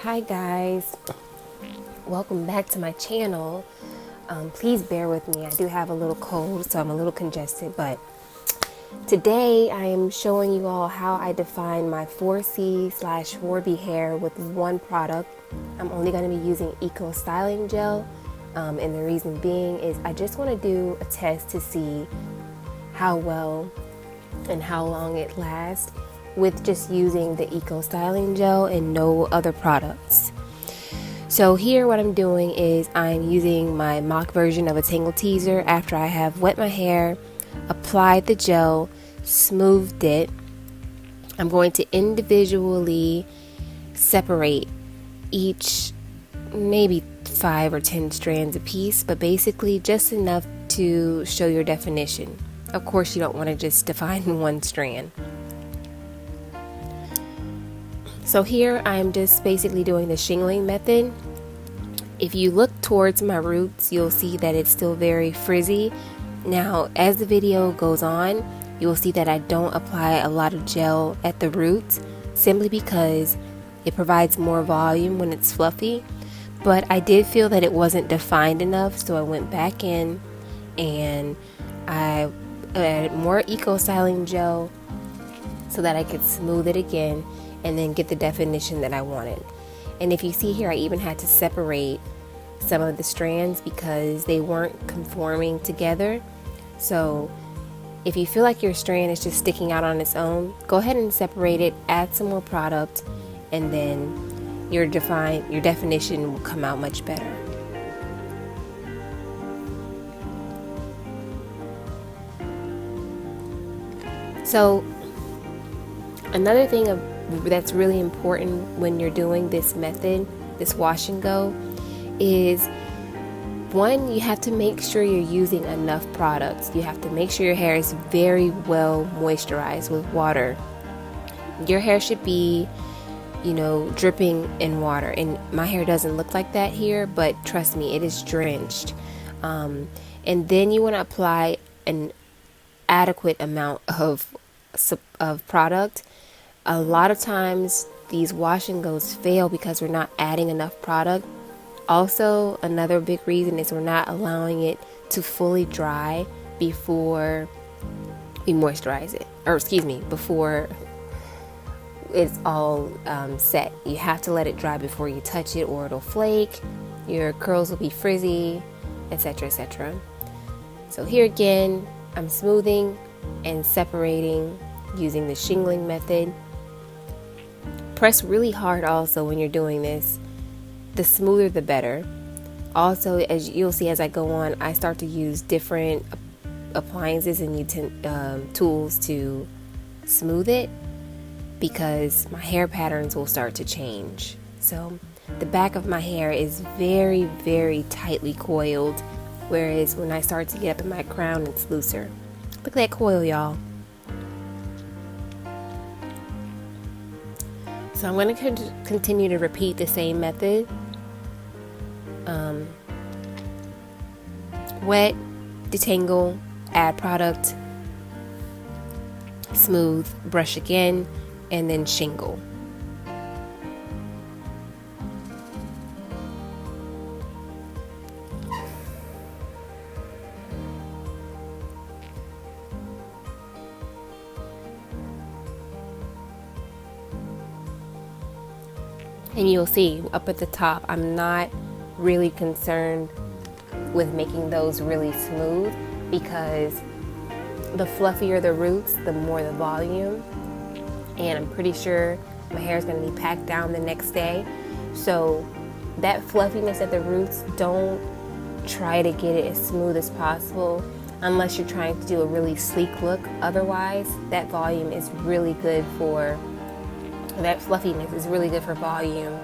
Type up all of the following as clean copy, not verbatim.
Hi guys, welcome back to my channel. Please bear with me. I do have a little cold, so I'm a little congested, but today I am showing you all how I define my 4C/4B hair with one product. I'm only going to be using Eco Styling Gel, and the reason being is I just want to do a test to see how well and how long it lasts with just using the Eco Styling Gel and no other products. So here what I'm doing is I'm using my mock version of a Tangle Teaser after I have wet my hair, applied the gel, smoothed it. I'm going to individually separate each maybe 5 or 10 strands a piece, but basically just enough to show your definition. Of course, you don't want to just define one strand. So here I'm just basically doing the shingling method. If you look towards my roots, you'll see that it's still very frizzy. Now, as the video goes on, you will see that I don't apply a lot of gel at the roots simply because it provides more volume when it's fluffy. But I did feel that it wasn't defined enough, so I went back in and I added more Eco Styling Gel so that I could smooth it again and then get the definition that I wanted. And if you see here, I even had to separate some of the strands because they weren't conforming together. So if you feel like your strand is just sticking out on its own, go ahead and separate it, add some more product, and then your definition will come out much better. So another thing that's really important when you're doing this method, this wash and go, is one, you have to make sure you're using enough products. You have to make sure your hair is very well moisturized with water. Your hair should be, dripping in water, and my hair doesn't look like that here, but trust me, it is drenched. And then you want to apply an adequate amount of product. A lot of times these wash and goes fail because we're not adding enough product. Also, another big reason is we're not allowing it to fully dry before we moisturize it, before it's all set. You have to let it dry before you touch it or it'll flake, your curls will be frizzy, etc., etc. So here again, I'm smoothing and separating using the shingling method. Press really hard also when you're doing this. The smoother the better. Also, as you'll see as I go on, I start to use different appliances and tools to smooth it because my hair patterns will start to change. So the back of my hair is very, very tightly coiled, whereas when I start to get up in my crown, it's looser. Look at that coil, y'all. So I'm going to continue to repeat the same method. Wet, detangle, add product, smooth, brush again, and then shingle. And you'll see up at the top, I'm not really concerned with making those really smooth because the fluffier the roots, the more the volume. And I'm pretty sure my hair is going to be packed down the next day. So that fluffiness at the roots, don't try to get it as smooth as possible unless you're trying to do a really sleek look. Otherwise, that volume is really good for that fluffiness is really good for volume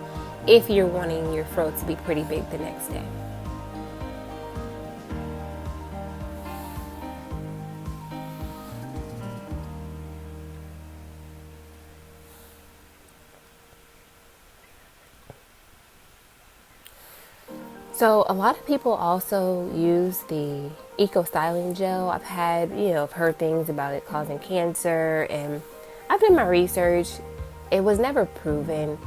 if you're wanting your fro to be pretty big the next day. So a lot of people also use the Eco Styling Gel. I've heard things about it causing cancer, and I've done my research. It was never proven.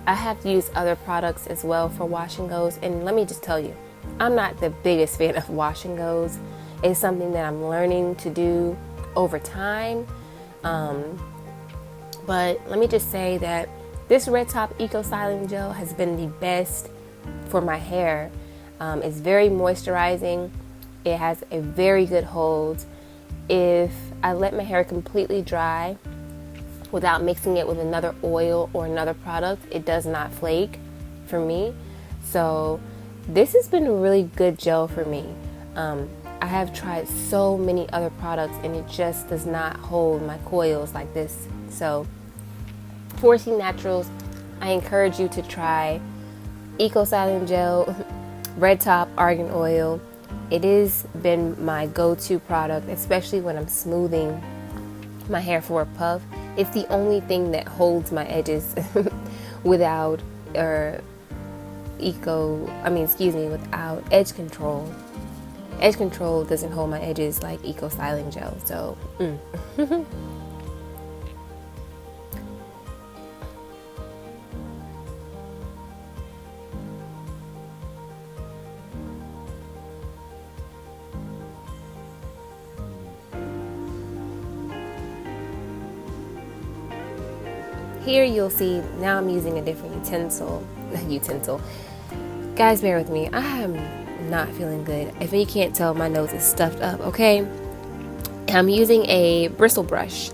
I have used other products as well for wash and goes, and let me just tell you, I'm not the biggest fan of wash and goes. It's something that I'm learning to do over time. But let me just say that this Red Top Eco Styling Gel has been the best for my hair. It's very moisturizing. It has a very good hold. If I let my hair completely dry without mixing it with another oil or another product, it does not flake for me. So this has been a really good gel for me. I have tried so many other products and it just does not hold my coils like this. So for T Naturals, I encourage you to try Eco Styling Gel, Red Top Argan Oil. It has been my go-to product, especially when I'm smoothing my hair for a puff. It's the only thing that holds my edges without without edge control. Edge control doesn't hold my edges like Eco Styling Gel. So here you'll see, now I'm using a different utensil. Guys, bear with me. I am not feeling good. If you can't tell, my nose is stuffed up, okay? I'm using a bristle brush.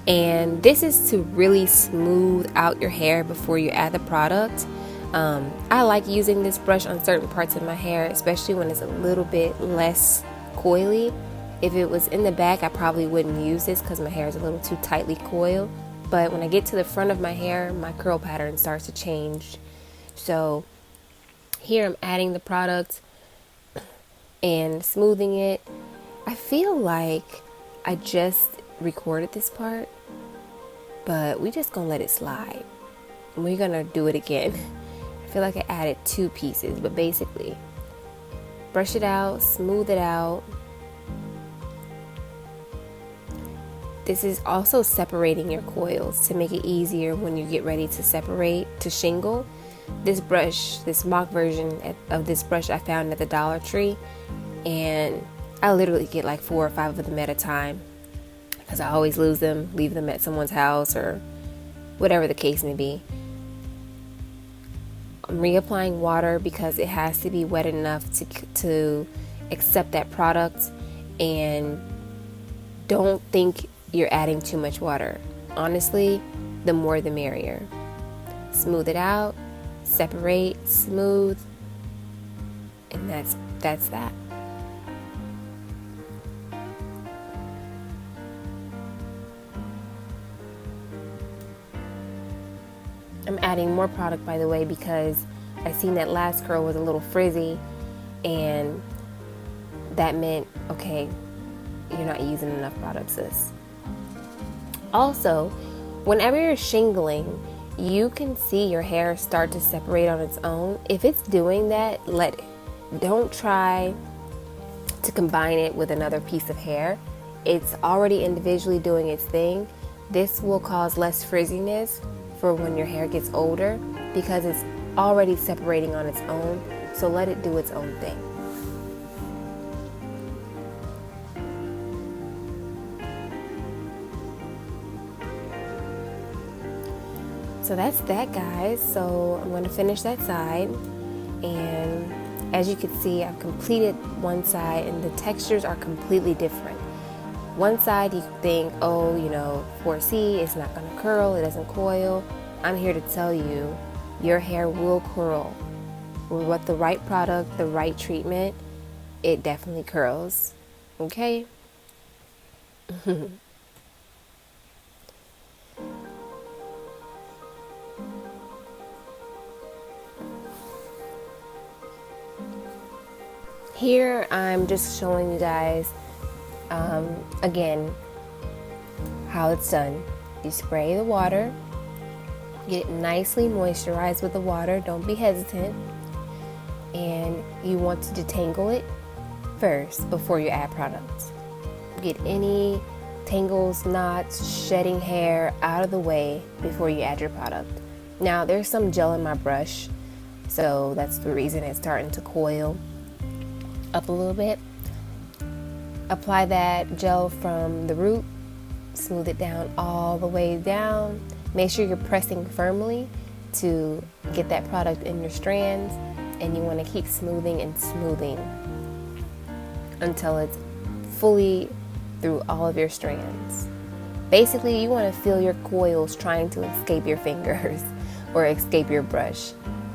And this is to really smooth out your hair before you add the product. I like using this brush on certain parts of my hair, especially when it's a little bit less coily. If it was in the back, I probably wouldn't use this because my hair is a little too tightly coiled. But when I get to the front of my hair, my curl pattern starts to change. So here I'm adding the product and smoothing it. I feel like I just recorded this part, but we just gonna let it slide. We're gonna do it again. I feel like I added 2 pieces, but basically brush it out, smooth it out. This is also separating your coils to make it easier when you get ready to separate, to shingle. This brush, this mock version of this brush I found at the Dollar Tree, and I literally get like 4 or 5 of them at a time because I always lose them, leave them at someone's house or whatever the case may be. I'm reapplying water because it has to be wet enough to accept that product, and don't think you're adding too much water. Honestly, the more the merrier. Smooth it out, separate, smooth, and that's that. I'm adding more product, by the way, because I seen that last curl was a little frizzy, and that meant, okay, you're not using enough product, sis. Also, whenever you're shingling, you can see your hair start to separate on its own. If it's doing that, let it. Don't try to combine it with another piece of hair. It's already individually doing its thing. This will cause less frizziness for when your hair gets older because it's already separating on its own. So let it do its own thing. So that's that, guys. So I'm going to finish that side, and as you can see, I've completed one side and the textures are completely different. One side you think, oh, 4C, it's not going to curl, it doesn't coil. I'm here to tell you, your hair will curl. With the right product, the right treatment, it definitely curls. Okay? Here I'm just showing you guys again how it's done. You spray the water, get nicely moisturized with the water, don't be hesitant, and you want to detangle it first before you add products. Get any tangles, knots, shedding hair out of the way before you add your product. Now there's some gel in my brush, so that's the reason it's starting to coil up a little bit. Apply that gel from the root, smooth it down all the way down. Make sure you're pressing firmly to get that product in your strands, and you want to keep smoothing and smoothing until it's fully through all of your strands. Basically, you want to feel your coils trying to escape your fingers or escape your brush.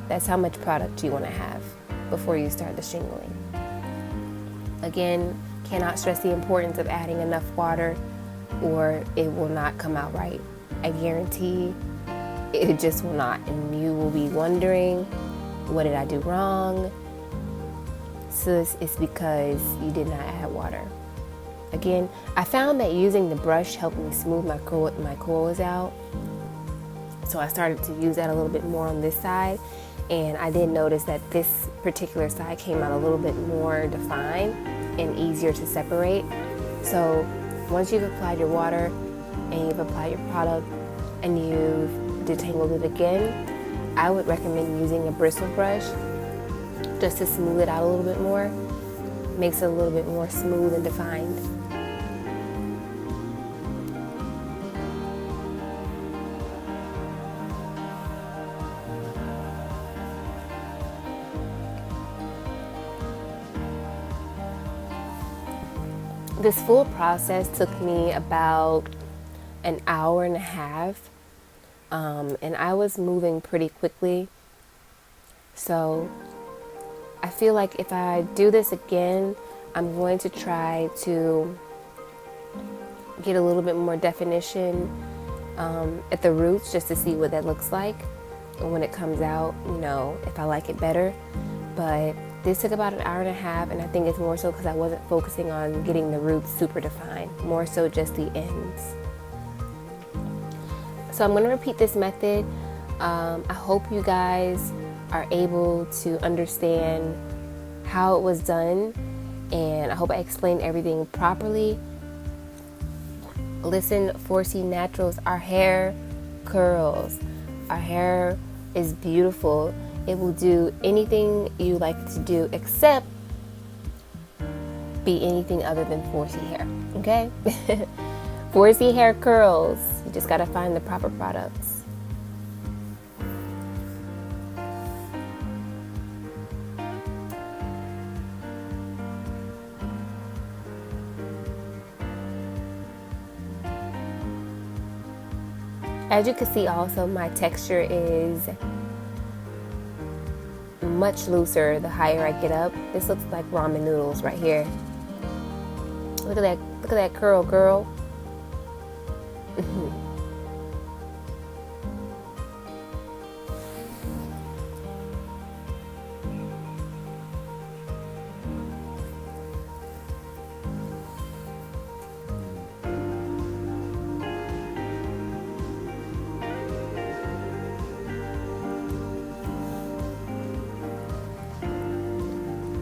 That's how much product you want to have before you start the shingling. Again, cannot stress the importance of adding enough water or it will not come out right. I guarantee it just will not, and you will be wondering, what did I do wrong? So it's because you did not add water. Again, I found that using the brush helped me smooth my coils out. So I started to use that a little bit more on this side, and I did notice that this particular side came out a little bit more defined and easier to separate. So once you've applied your water and you've applied your product and you've detangled it again, I would recommend using a bristle brush just to smooth it out a little bit more. Makes it a little bit more smooth and defined. This full process took me about an hour and a half, and I was moving pretty quickly. So I feel like if I do this again, I'm going to try to get a little bit more definition at the roots just to see what that looks like. And when it comes out, you know, if I like it better. But this took about an hour and a half, and I think it's more so because I wasn't focusing on getting the roots super defined, more so just the ends. So I'm going to repeat this method. I hope you guys are able to understand how it was done, and I hope I explained everything properly. Listen, 4C Naturals, our hair curls. Our hair is beautiful. It will do anything you like to do except be anything other than 4C hair, okay? 4C hair curls. You just gotta find the proper products. As you can see also, my texture is much looser the higher I get up. This looks like ramen noodles right here. Look at that curl, girl.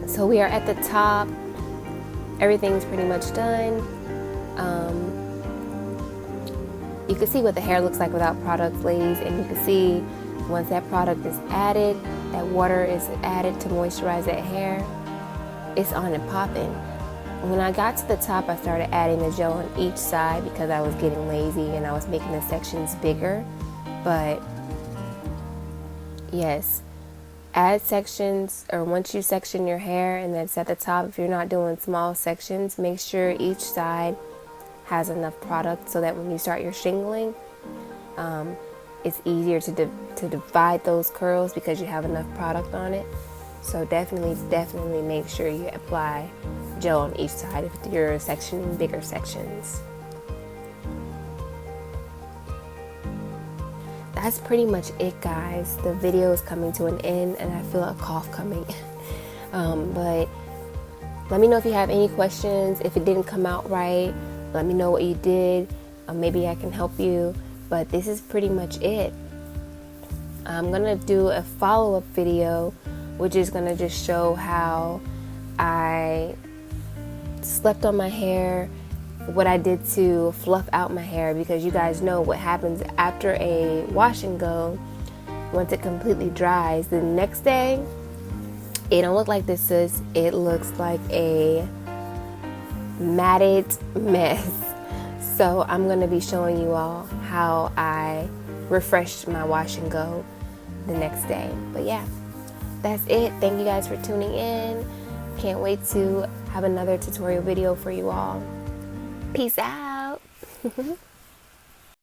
So we are at the top. Everything's pretty much done. You can see what the hair looks like without products, ladies, and you can see once that product is added, that water is added to moisturize that hair, it's on and popping. When I got to the top, I started adding the gel on each side because I was getting lazy and I was making the sections bigger. But yes, add sections, or once you section your hair and that's at the top, if you're not doing small sections, make sure each side has enough product so that when you start your shingling, it's easier to divide those curls because you have enough product on it. So definitely make sure you apply gel on each side if you're sectioning bigger sections. That's pretty much it, guys. The video is coming to an end and I feel a cough coming. But let me know if you have any questions. If it didn't come out right, let me know what you did. Maybe I can help you. But this is pretty much it. I'm gonna do a follow-up video, which is gonna just show how I slept on my hair, what I did to fluff out my hair, because you guys know what happens after a wash and go. once it completely dries, the next day, it don't look like this, sis. It looks like a matted mess. So I'm going to be showing you all how I refreshed my wash and go the next day. But yeah, that's it. Thank you guys for tuning in. Can't wait to have another tutorial video for you all. Peace out.